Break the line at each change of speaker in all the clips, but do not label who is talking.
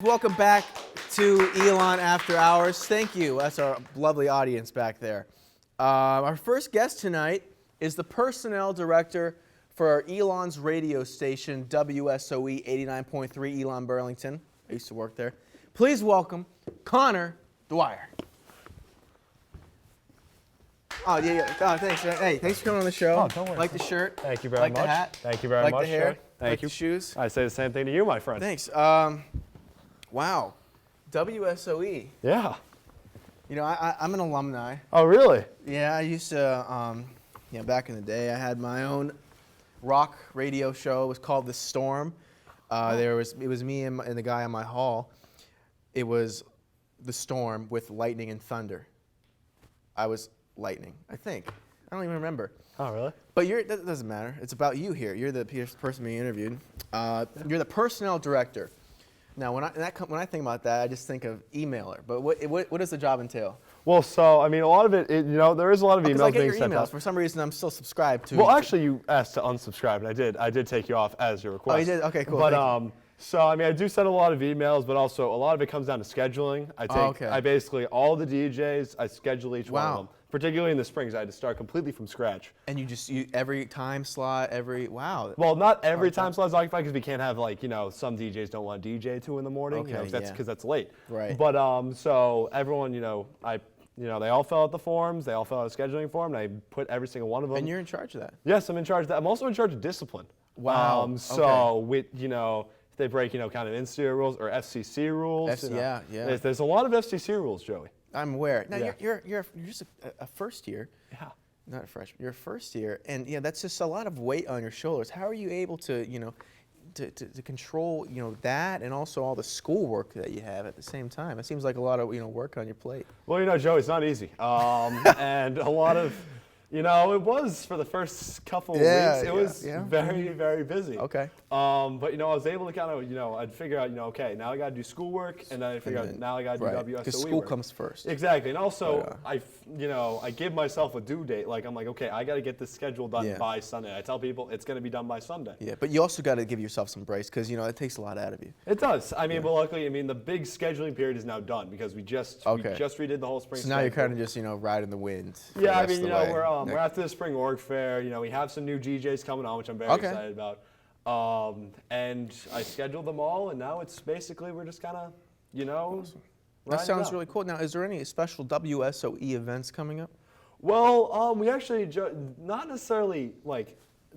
welcome back to Elon After Hours. Thank you. That's our lovely audience back there. Our first guest tonight is the personnel director for our Elon's radio station, WSOE 89.3 Elon Burlington. I used to work there. Please welcome Connor Dwyer. Oh, yeah. Oh, thanks. Hey, thanks for coming on the show.
Oh, don't worry.
Like the shirt.
Thank you very much.
Like the hat.
Thank you very much.
Like the hair.
Thank
like
you.
the shoes.
I say the same thing to you, my friend.
Thanks. Wow. WSOE.
Yeah.
You know, I'm an alumni.
Oh, really?
Yeah, I used to, back in the day, I had my own rock radio show. It was called The Storm. It was me and the guy in my hall. It was The Storm with lightning and thunder. I was lightning, I think. I don't even remember.
Oh, really?
But that doesn't matter. It's about you here. You're the person being interviewed. You're the personnel director. Now, when I think about that, I just think of emailer. But what does the job entail?
Well, so, I mean, a lot of it, there is a lot of emails being sent out.
For some reason, I'm still subscribed to.
Well, actually, you asked to unsubscribe, and I did take you off as your request.
Oh, you did? Okay, cool.
But, so, I mean, I do send a lot of emails, but also a lot of it comes down to scheduling. I basically, all the DJs, I schedule each one of them. Particularly in the springs, I had to start completely from scratch. And
every time slot, wow.
Well, not every time slot is occupied because we can't have some DJs don't want to DJ 2 in the morning, because that's late.
Right.
But so everyone, they all fill out the forms, they all fill out a scheduling form, and I put every single one of them.
And you're in charge of that.
Yes, I'm in charge of that. I'm also in charge of discipline.
Wow.
So with if they break kind of in-studio rules or FCC rules.
Yeah.
There's a lot of FCC rules, Joey.
I'm aware. Now you're just a first year.
Yeah.
Not a freshman. You're a first year, and that's just a lot of weight on your shoulders. How are you able to to control that and also all the schoolwork that you have at the same time? It seems like a lot of work on your plate.
Well, Joey, it's not easy, and a lot of. It was for the first couple of weeks. It was very, very busy.
Okay.
But I was able to kind of, I'd figure out, okay, now I got to do schoolwork, and then I figure out now I got to do WSOE
because school
work.
comes first.
Exactly, and also I give myself a due date. I'm like, okay, I got to get this schedule done by Sunday. I tell people it's going to be done by Sunday.
Yeah, but you also got to give yourself some grace because it takes a lot out of you.
It does. I mean, but luckily, the big scheduling period is now done because we just redid the whole spring.
So now you're kind of just riding the wind.
Yeah, we're after the spring org fair. We have some new DJs coming on, which I'm very excited about. And I scheduled them all, and now it's basically we're just kind of,
Awesome. That sounds really cool. Now, is there any special WSOE events coming up?
Well, we actually not necessarily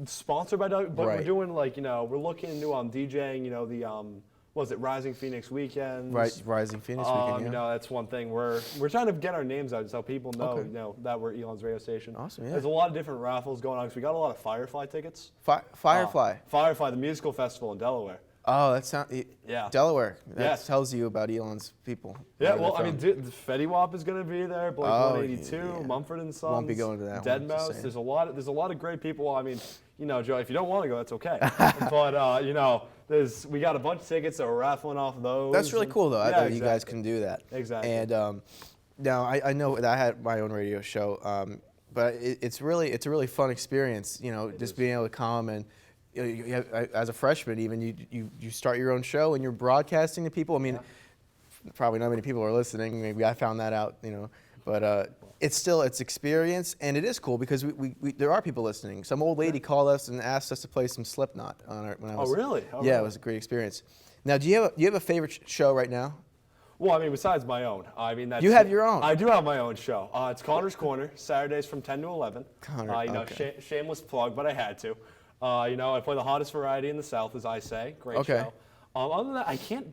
sponsored by W, but we're doing we're looking into DJing. Was it Rising Phoenix Weekends?
Right, Rising Phoenix Weekend.
That's one thing. We're trying to get our names out so people know, that we're Elon's radio station.
Awesome, yeah.
There's a lot of different raffles going on because we got a lot of Firefly tickets.
Firefly?
Firefly, the musical festival in Delaware.
Oh, that sounds.
Yeah.
Delaware. That tells you about Elon's people.
Yeah, well, Fetty Wap is going to be there. Blink 182, Mumford and Sons.
Won't be going to that
Dead
one.
Mouse. There's a lot of great people. Joe, if you don't want to go, that's okay. But we got a bunch of tickets, so we're raffling off those.
That's really cool, though. I know you guys can do that.
Exactly.
And now I know that I had my own radio show, but it's a really fun experience. Just being able to come and. You have, as a freshman, even you start your own show and you're broadcasting to people. Probably not many people are listening. Maybe I found that out, But it's experience, and it is cool because there are people listening. Some old lady called us and asked us to play some Slipknot when I was.
Oh, really?
It was a great experience. Now, do you have a favorite show right now?
Well, besides my own.
You have your own.
I do have my own show. It's Connor's Corner, Saturdays from 10 to 11.
Connor,
shameless plug, but I had to. I play the hottest variety in the South, as I say. Great show. Other than that, I can't.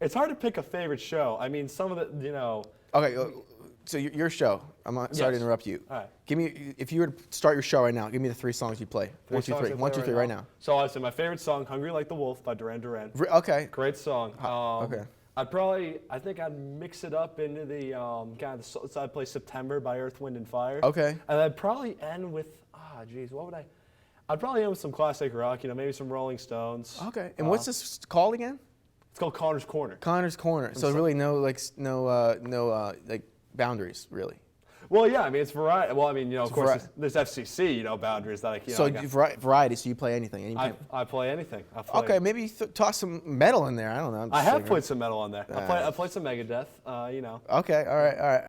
It's hard to pick a favorite show. Some of the,
Okay, so your show. I'm sorry to interrupt you.
All right.
Give me, if you were to start your show right now, give me the 3 songs you play. 1, 2, 3. 1, 2, 3 right now.
So I say my favorite song, "Hungry Like the Wolf" by Duran Duran.
Okay.
Great song.
Okay.
I think I'd mix it up into the so I'd play "September" by Earth, Wind and Fire.
Okay.
And I'd probably end with what would I? I'd probably end with some classic rock, maybe some Rolling Stones.
Okay. And what's this called again?
It's called Connor's Corner.
Connor's Corner. So really no boundaries, really.
Well, yeah, I mean, it's variety. Well, I mean, of course,
vari-
there's FCC, boundaries that I can't.
So variety, so you play anything.
I play anything. I play,
Okay, maybe toss some metal in there. I don't know.
I have played some metal on there. I played some Megadeth.
Okay, all right.